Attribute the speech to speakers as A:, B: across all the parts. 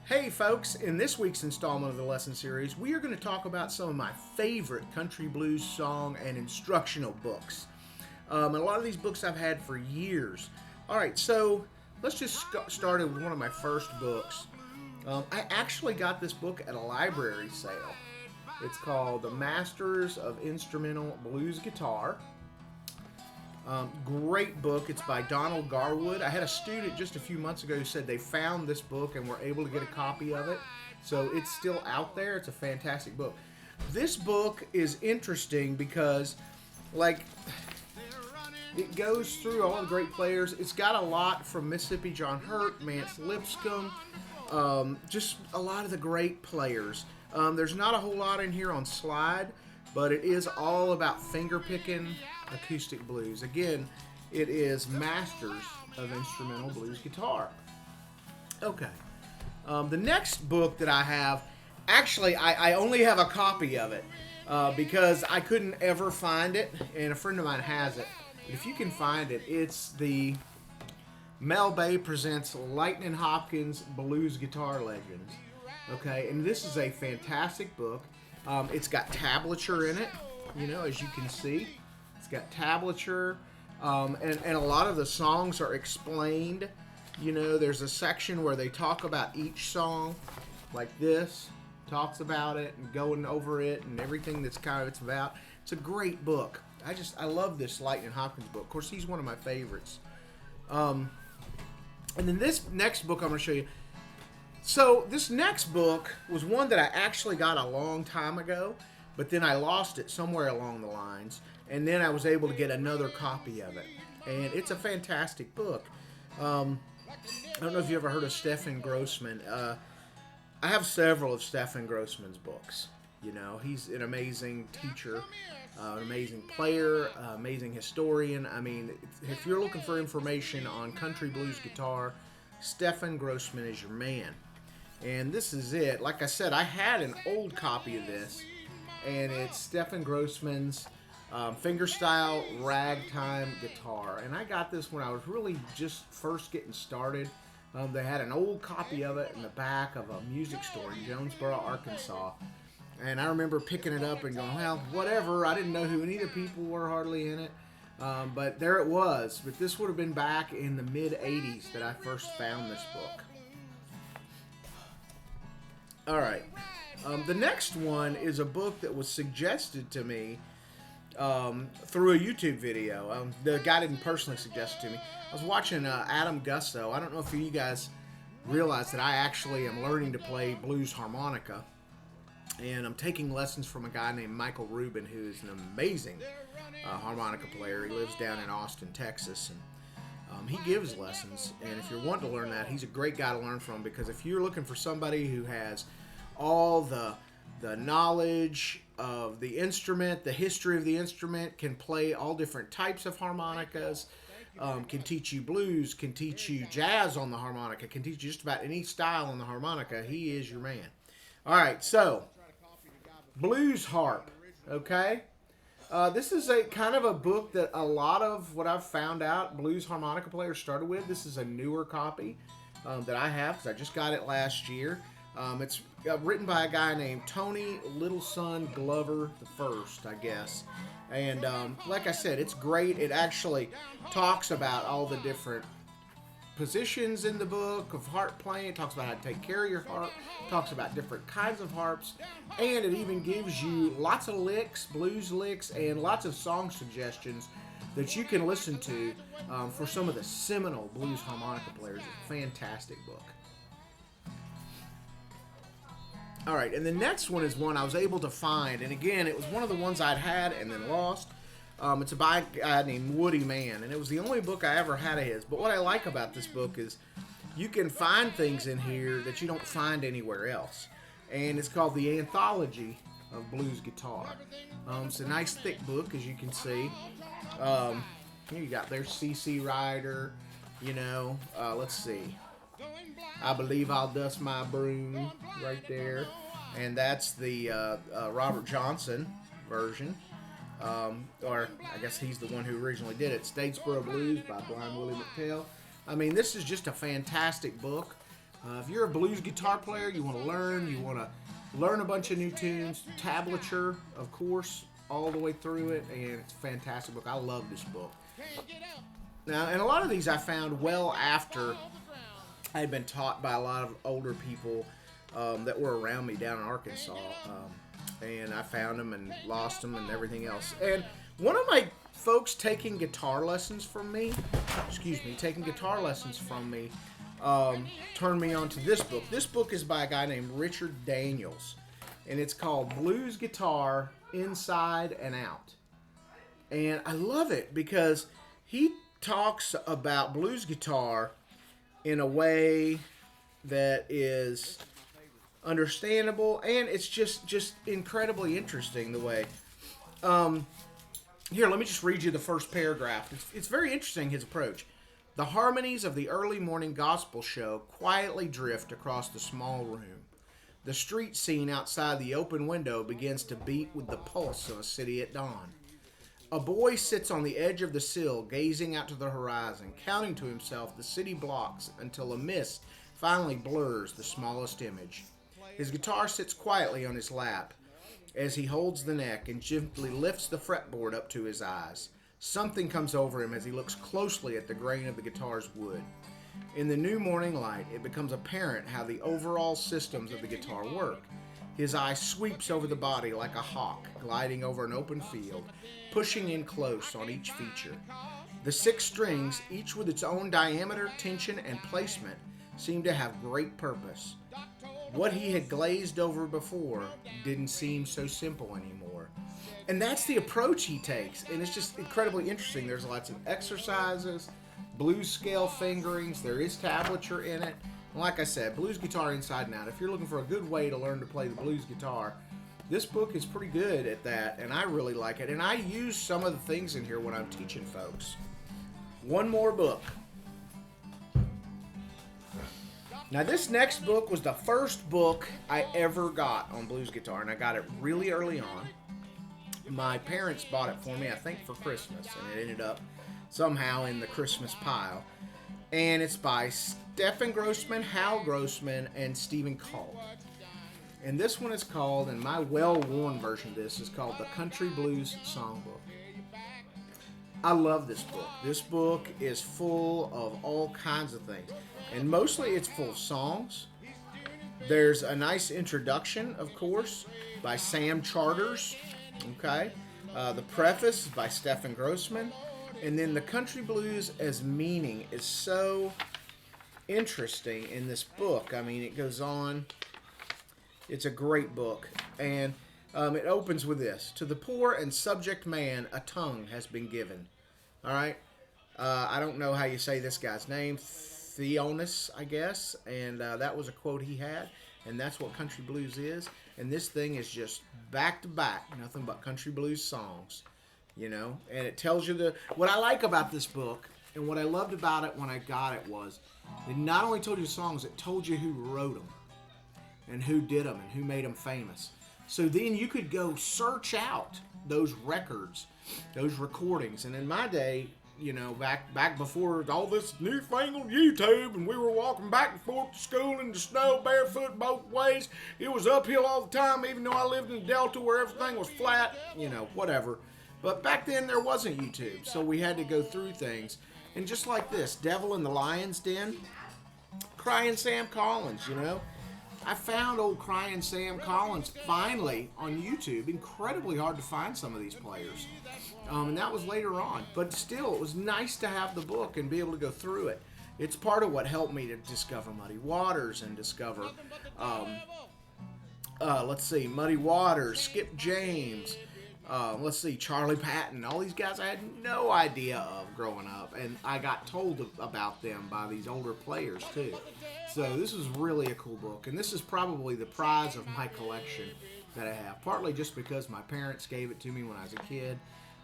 A: Hey folks, in this week's installment of the lesson series, we are going to talk about some of my favorite country blues song and instructional books. And a lot of these books I've had for years. Alright, so let's just start with one of my first books. I actually got this book at a library sale. It's called The Masters of Instrumental Blues Guitar. Great book. It's by Donald Garwood. I had a student just a few months ago who said they found this book and were able to get a copy of it. So it's still out there. It's a fantastic book. This book is interesting because, it goes through all the great players. It's got a lot from Mississippi John Hurt, Mance Lipscomb, just a lot of the great players. There's not a whole lot in here on slide, but it is all about finger-picking acoustic blues. Again, it is Masters of Instrumental Blues Guitar. Okay. The next book that I have, actually, I only have a copy of it because I couldn't ever find it, and a friend of mine has it. But if you can find it, it's the Mel Bay Presents Lightnin' Hopkins Blues Guitar Legends. Okay, and this is a fantastic book. It's got tablature in it, as you can see. It's got tablature, and a lot of the songs are explained. There's a section where they talk about each song, like this, talks about it and going over it and everything that's it's about. It's a great book. I love this Lightnin' Hopkins book. Of course, he's one of my favorites. And then this next book I'm going to show you. So this next book was one that I actually got a long time ago, but then I lost it somewhere along the lines, and then I was able to get another copy of it. And it's a fantastic book. I don't know if you ever heard of Stephen Grossman. I have several of Stephen Grossman's books. He's an amazing teacher, an amazing player, amazing historian. I mean, if you're looking for information on country blues guitar, Stephen Grossman is your man. And this is it. Like I said, I had an old copy of this, and it's Stephen Grossman's fingerstyle ragtime guitar. And I got this when I was really just first getting started. They had an old copy of it in the back of a music store in Jonesboro, Arkansas. And I remember picking it up and going, well, whatever. I didn't know who any of the people were hardly in it. But there it was. But this would have been back in the mid-'80s that I first found this book. All right. The next one is a book that was suggested to me through a YouTube video. The guy didn't personally suggest it to me. I was watching Adam Gusto. I don't know if you guys realize that I actually am learning to play blues harmonica. And I'm taking lessons from a guy named Michael Rubin, who is an amazing harmonica player. He lives down in Austin, Texas, and he gives lessons. And if you're wanting to learn that, he's a great guy to learn from, because if you're looking for somebody who has all the knowledge of the instrument, the history of the instrument, can play all different types of harmonicas, can teach you blues, can teach you jazz on the harmonica, can teach you just about any style on the harmonica, he is your man. All right, so blues harp, okay? This is a kind of a book that a lot of what I've found out blues harmonica players started with. This is a newer copy that I have because I just got it last year. It's written by a guy named Tony Littleson Glover the First, I guess. And like I said, it's great. It actually talks about all the different positions in the book of harp playing. It talks about how to take care of your harp, talks about different kinds of harps, and it even gives you lots of licks, blues licks, and lots of song suggestions that you can listen to for some of the seminal blues harmonica players. It's a fantastic book. All right, and the next one is one I was able to find, and again, it was one of the ones I'd had and then lost. It's by a guy named Woody Mann, and it was the only book I ever had of his. But what I like about this book is you can find things in here that you don't find anywhere else. And it's called The Anthology of Blues Guitar. It's a nice thick book, as you can see. You got there's C.C. Ryder, let's see. I Believe I'll Dust My Broom right there. And that's the Robert Johnson version. Or I guess he's the one who originally did it. Statesboro Blues by Blind Willie McTell. I mean, this is just a fantastic book. If you're a blues guitar player, you want to learn a bunch of new tunes, tablature, of course, all the way through it, and it's a fantastic book. I love this book. Now, and a lot of these I found well after I had been taught by a lot of older people that were around me down in Arkansas, and I found them and lost them and everything else. And one of my folks taking guitar lessons from me, turned me on to this book. This book is by a guy named Richard Daniels, and it's called Blues Guitar Inside and Out. And I love it because he talks about blues guitar in a way that is understandable, and it's just incredibly interesting the way. Here, let me just read you the first paragraph. It's very interesting, his approach. The harmonies of the early morning gospel show quietly drift across the small room. The street scene outside the open window begins to beat with the pulse of a city at dawn. A boy sits on the edge of the sill, gazing out to the horizon, counting to himself the city blocks until a mist finally blurs the smallest image. His guitar sits quietly on his lap as he holds the neck and gently lifts the fretboard up to his eyes. Something comes over him as he looks closely at the grain of the guitar's wood. In the new morning light, it becomes apparent how the overall systems of the guitar work. His eye sweeps over the body like a hawk gliding over an open field, pushing in close on each feature. The 6 strings, each with its own diameter, tension, and placement, seem to have great purpose. What he had glazed over before didn't seem so simple anymore. And that's the approach he takes, and it's just incredibly interesting. There's lots of exercises, blues scale fingerings, there is tablature in it. And like I said, blues guitar inside and out. If you're looking for a good way to learn to play the blues guitar, this book is pretty good at that, and I really like it. And I use some of the things in here when I'm teaching folks. One more book. Now, this next book was the first book I ever got on blues guitar, and I got it really early on. My parents bought it for me, I think, for Christmas, and it ended up somehow in the Christmas pile. And it's by Stephen Grossman, Hal Grossman, and Stephen Call. And this one is called, and my well-worn version of this is called The Country Blues Songbook. I love this book. This book is full of all kinds of things. And mostly it's full of songs. There's a nice introduction, of course, by Sam Charters. Okay. The preface is by Stephen Grossman. And then the country blues as meaning is so interesting in this book. I mean, it goes on. It's a great book. And it opens with this. To the poor and subject man, a tongue has been given. All right. I don't know how you say this guy's name. Theonis, I guess. And that was a quote he had. And that's what country blues is. And this thing is just back to back. Nothing but country blues songs. You know. And it tells you what I like about this book. And what I loved about it when I got it was it not only told you songs, it told you who wrote them. And who did them. And who made them famous. So then you could go search out those records. Those recordings. And in my day, you know, back before all this newfangled YouTube, and we were walking back and forth to school in the snow barefoot both ways. It was uphill all the time, even though I lived in the Delta where everything was flat, you know, whatever. But back then there wasn't YouTube, so we had to go through things. And just like this, Devil in the Lion's Den, Crying Sam Collins, you know. I found old Crying Sam Collins finally on YouTube. Incredibly hard to find some of these players. And that was later on. But still, it was nice to have the book and be able to go through it. It's part of what helped me to discover Muddy Waters and discover, Muddy Waters, Skip James, Charlie Patton. All these guys I had no idea of growing up. And I got told about them by these older players, too. So this is really a cool book. And this is probably the prize of my collection that I have. Partly just because my parents gave it to me when I was a kid.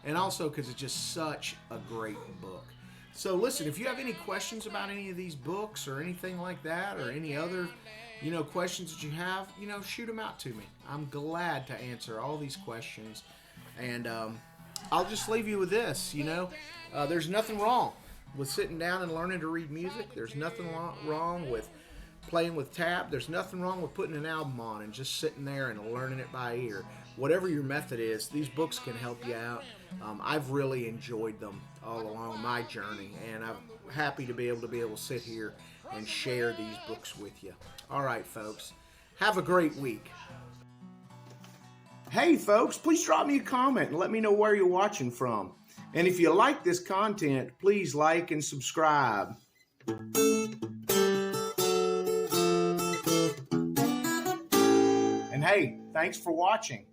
A: And also because it's just such a great book. So listen, if you have any questions about any of these books or anything like that, or any other, you know, questions that you have, you know, shoot them out to me. I'm glad to answer all these questions. And I'll just leave you with this, you know. There's nothing wrong with sitting down and learning to read music. There's nothing wrong with playing with tab. There's nothing wrong with putting an album on and just sitting there and learning it by ear. Whatever your method is, these books can help you out. I've really enjoyed them all along my journey, and I'm happy to be able to sit here and share these books with you. All right, folks, have a great week. Hey, folks, please drop me a comment and let me know where you're watching from. And if you like this content, please like and subscribe. And hey, thanks for watching.